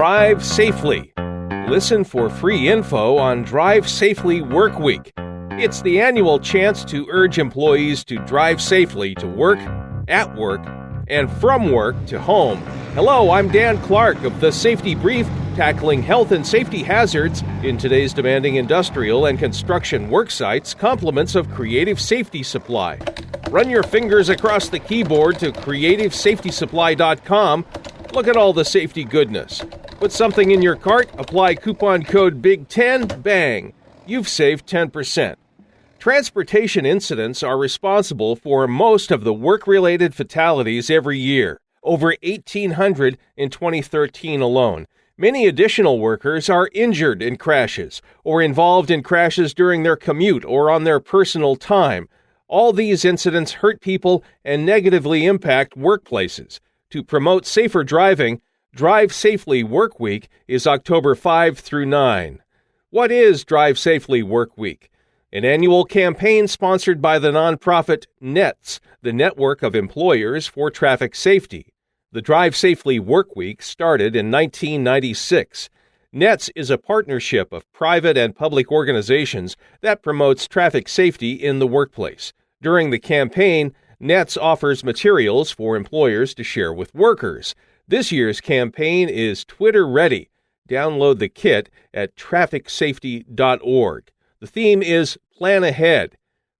Drive Safely. Listen for free info on Drive Safely Work Week. It's the annual chance to urge employees to drive safely to work, at work, and from work to home. Hello, I'm Dan Clark of The Safety Brief, tackling health and safety hazards in today's demanding industrial and construction work sites, compliments of Creative Safety Supply. Run your fingers across the keyboard to creativesafetysupply.com. Look at all the safety goodness. Put something in your cart, apply coupon code BIG10, bang, you've saved 10%. Transportation incidents are responsible for most of the work-related fatalities every year, over 1,800 in 2013 alone. Many additional workers are injured in crashes or involved in crashes during their commute or on their personal time. All these incidents hurt people and negatively impact workplaces. To promote safer driving, Drive Safely Work Week is October 5 through 9. What is Drive Safely Work Week? An annual campaign sponsored by the nonprofit NETS, the Network of Employers for Traffic Safety. The Drive Safely Work Week started in 1996. NETS is a partnership of private and public organizations that promotes traffic safety in the workplace. During the campaign, NETS offers materials for employers to share with workers. This year's campaign is Twitter Ready. Download the kit at trafficsafety.org. The theme is Plan Ahead.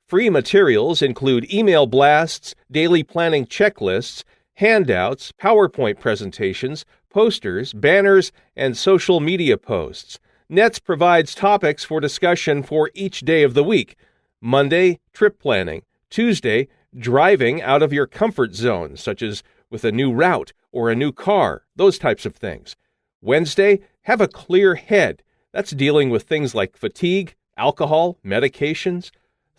Free materials include email blasts, daily planning checklists, handouts, PowerPoint presentations, posters, banners, and social media posts. NETS provides topics for discussion for each day of the week. Monday, trip planning. Tuesday, driving out of your comfort zone, such as with a new route or a new car, those types of things. Wednesday, have a clear head. That's dealing with things like fatigue, alcohol, medications.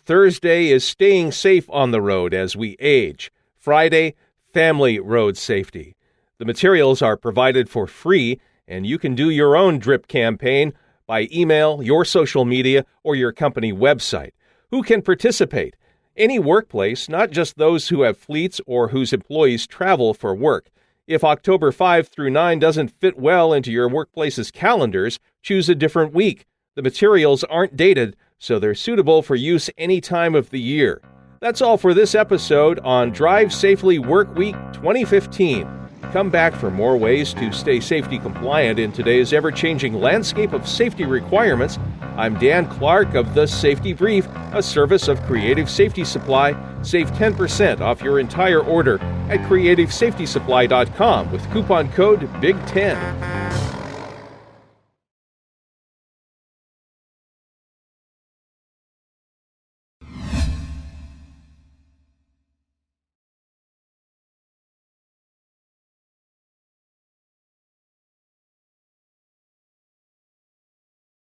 Thursday is staying safe on the road as we age. Friday, family road safety. The materials are provided for free, and you can do your own DRIP campaign by email, your social media, or your company website. Who can participate? Any workplace, not just those who have fleets or whose employees travel for work. If October 5 through 9 doesn't fit well into your workplace's calendars, choose a different week. The materials aren't dated, so they're suitable for use any time of the year. That's all for this episode on Drive Safely Work Week 2015. Come back for more ways to stay safety compliant in today's ever-changing landscape of safety requirements. I'm Dan Clark of The Safety Brief, a service of Creative Safety Supply. Save 10% off your entire order at creativesafetysupply.com with coupon code BIG10.